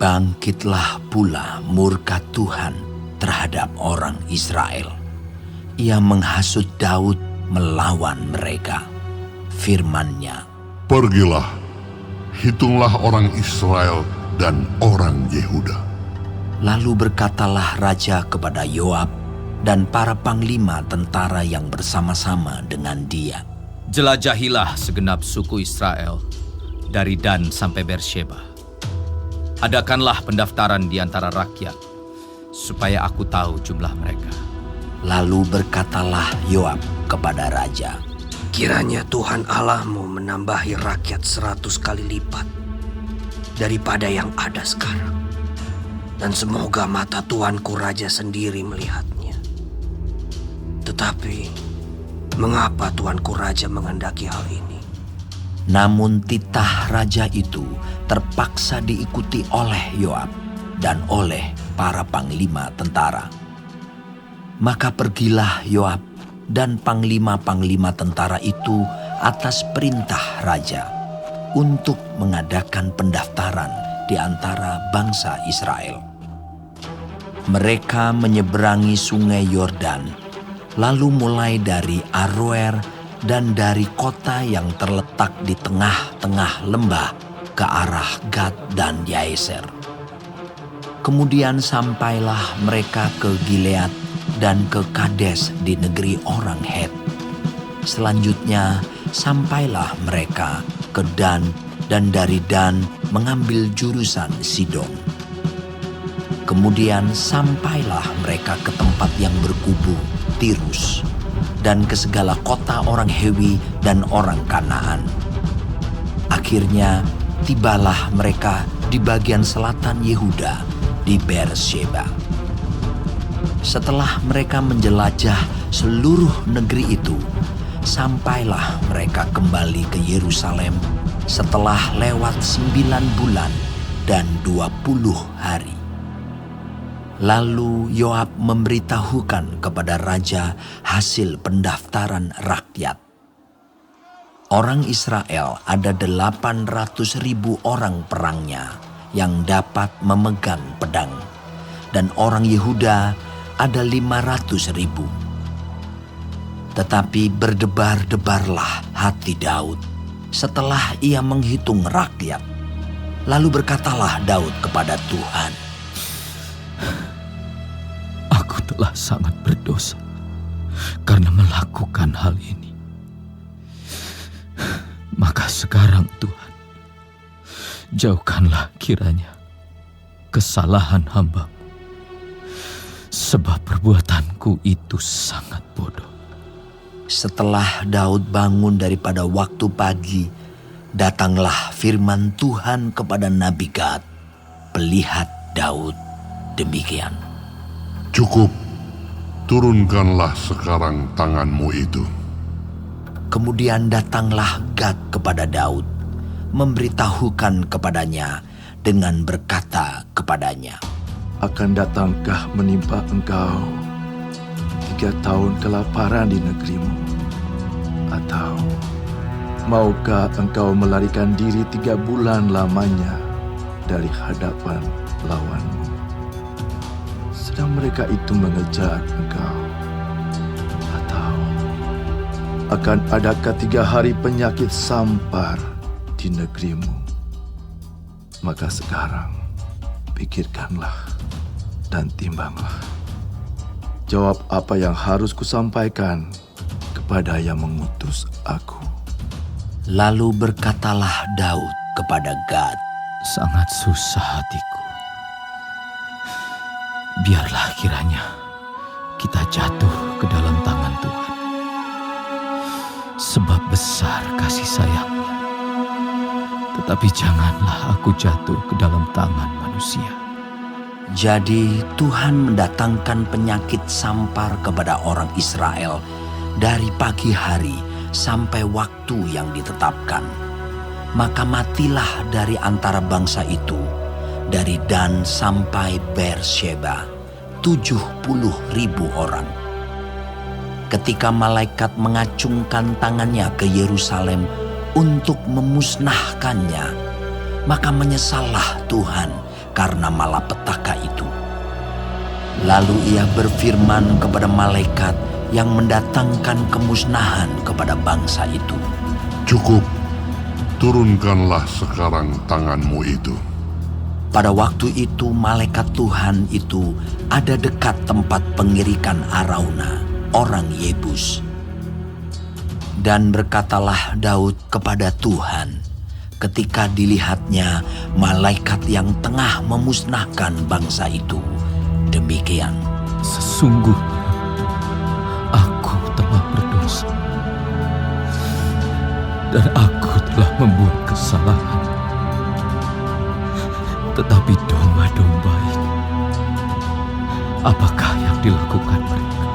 Bangkitlah pula murka Tuhan terhadap orang Israel. Ia menghasut Daud melawan mereka. Firman-Nya, Pergilah, hitunglah orang Israel dan orang Yehuda. lalu berkatalah raja kepada Yoab dan para panglima tentara yang bersama-sama dengan dia. Jelajahilah segenap suku Israel, dari Dan sampai Beersheba. Adakanlah pendaftaran di antara rakyat, supaya aku tahu jumlah mereka. Lalu berkatalah Yoab kepada raja, Kiranya Tuhan Allahmu menambahi rakyat 100 kali lipat daripada yang ada sekarang. Dan semoga mata Tuanku Raja sendiri melihatnya. Tetapi, mengapa Tuanku Raja menghendaki hal ini? namun titah raja itu terpaksa diikuti oleh Yoab dan oleh para panglima tentara. Maka pergilah Yoab dan panglima-panglima tentara itu atas perintah raja untuk mengadakan pendaftaran di antara bangsa Israel. Mereka menyeberangi sungai Yordan, lalu mulai dari Aroer dan dari kota yang terletak di tengah-tengah lembah ke arah Gad dan Yaeser. Kemudian sampailah mereka ke Gilead dan ke Kades di negeri orang Het. Selanjutnya sampailah mereka ke Dan, dan dari Dan mengambil jurusan Sidon. Kemudian sampailah mereka ke tempat yang berkubu, Tirus, dan ke segala kota orang Hewi dan orang Kanaan. Akhirnya tibalah mereka di bagian selatan Yehuda, di Beersheba. Setelah mereka menjelajah seluruh negeri itu, sampailah mereka kembali ke Yerusalem setelah lewat 9 bulan dan 20 hari. Lalu Yoab memberitahukan kepada raja hasil pendaftaran rakyat. Orang Israel ada 800.000 orang perangnya yang dapat memegang pedang, dan orang Yehuda ada 500.000. Tetapi berdebar-debarlah hati Daud setelah ia menghitung rakyat. Lalu berkatalah Daud kepada Tuhan, Aku telah sangat berdosa karena melakukan hal ini. Maka sekarang Tuhan, jauhkanlah kiranya kesalahan hamba-Mu, sebab perbuatanku itu sangat bodoh. Setelah Daud bangun daripada waktu pagi, datanglah firman Tuhan kepada Nabi Gad, pelihat Daud, demikian. Cukup, turunkanlah sekarang tanganmu itu. Kemudian datanglah Gad kepada Daud, memberitahukan kepadanya dengan berkata kepadanya, Akan datangkah menimpa engkau 3 tahun kelaparan di negerimu? Atau maukah engkau melarikan diri 3 bulan lamanya dari hadapan lawanmu? Sedang mereka itu mengejar engkau. Atau akan adakah 3 hari penyakit sampar di negerimu? Maka sekarang pikirkanlah dan timbanglah. Jawab apa yang harus kusampaikan kepada yang mengutus aku. Lalu berkatalah Daud kepada Gad, Sangat susah hatiku. Biarlah kiranya kita jatuh ke dalam tangan Tuhan, sebab besar kasih sayang-Nya. Tetapi janganlah aku jatuh ke dalam tangan manusia. Jadi Tuhan mendatangkan penyakit sampar kepada orang Israel dari pagi hari sampai waktu yang ditetapkan. Maka matilah dari antara bangsa itu, dari Dan sampai Beersheba, 70.000 orang. Ketika malaikat mengacungkan tangannya ke Yerusalem untuk memusnahkannya, maka menyesallah Tuhan karena malapetaka itu. Lalu ia berfirman kepada malaikat yang mendatangkan kemusnahan kepada bangsa itu. Cukup, turunkanlah sekarang tanganmu itu. Pada waktu itu malaikat Tuhan itu ada dekat tempat pengirikan Arauna, orang Yebus. Dan berkatalah Daud kepada Tuhan ketika dilihatnya malaikat yang tengah memusnahkan bangsa itu. Demikian, Sesungguhnya aku telah berdosa dan aku telah membuat kesalahan. Tetapi domba-domba ini, apakah yang dilakukan mereka?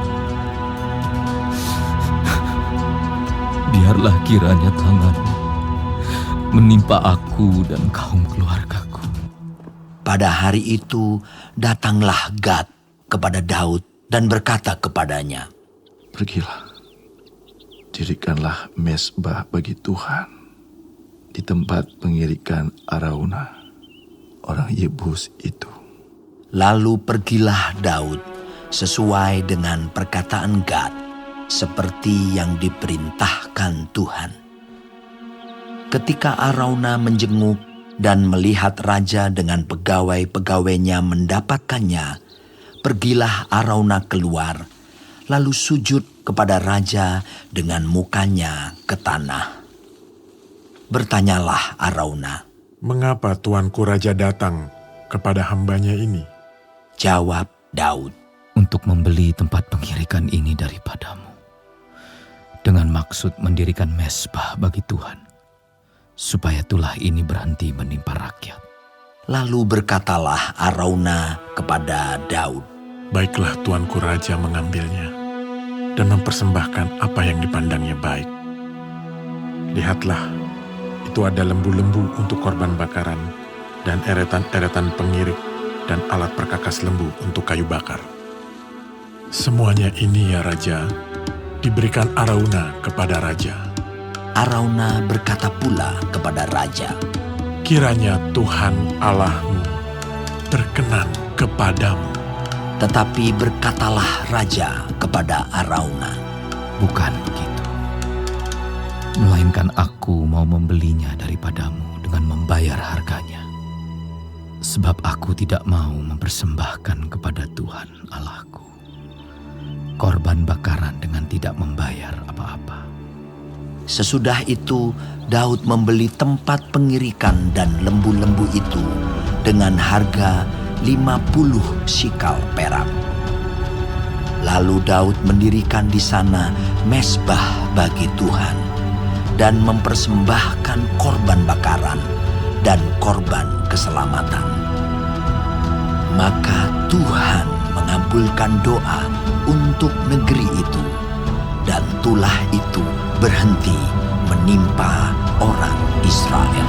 Biarlah kiranya tanganmu menimpa aku dan kaum keluargaku. pada hari itu datanglah Gad kepada Daud dan berkata kepadanya, Pergilah, dirikanlah mezbah bagi Tuhan di tempat pengirikan Arauna, orang Yebus itu. Lalu pergilah Daud sesuai dengan perkataan Gad, seperti yang diperintahkan Tuhan. Ketika Arauna menjenguk dan melihat raja dengan pegawai-pegawainya mendapatkannya, pergilah Arauna keluar, lalu sujud kepada raja dengan mukanya ke tanah. Bertanyalah Arauna. Mengapa tuanku raja datang kepada hambanya ini? Jawab Daud. Untuk membeli tempat pengirikan ini daripadamu, dengan maksud mendirikan mezbah bagi Tuhan, supaya tulah ini berhenti menimpa rakyat. Lalu berkatalah Arauna kepada Daud. Baiklah tuanku raja mengambilnya dan mempersembahkan apa yang dipandangnya baik. Lihatlah, itu ada lembu-lembu untuk korban bakaran dan eretan-eretan pengirik dan alat perkakas lembu untuk kayu bakar. Semuanya ini ya raja, diberikan Arauna kepada raja. Arauna berkata pula kepada raja, Kiranya Tuhan Allahmu berkenan kepadamu. tetapi berkatalah raja kepada Arauna, Bukan begitu, melainkan aku mau membelinya daripadamu dengan membayar harganya. Sebab aku tidak mau mempersembahkan kepada Tuhan Allahku korban bakaran dengan tidak membayar apa-apa. Sesudah itu Daud membeli tempat pengirikan dan lembu-lembu itu dengan harga 50 sikal perak. Lalu Daud mendirikan di sana mezbah bagi Tuhan dan mempersembahkan korban bakaran dan korban keselamatan. Maka Tuhan mengabulkan doa untuk negeri itu, dan tulah itu berhenti menimpa orang Israel.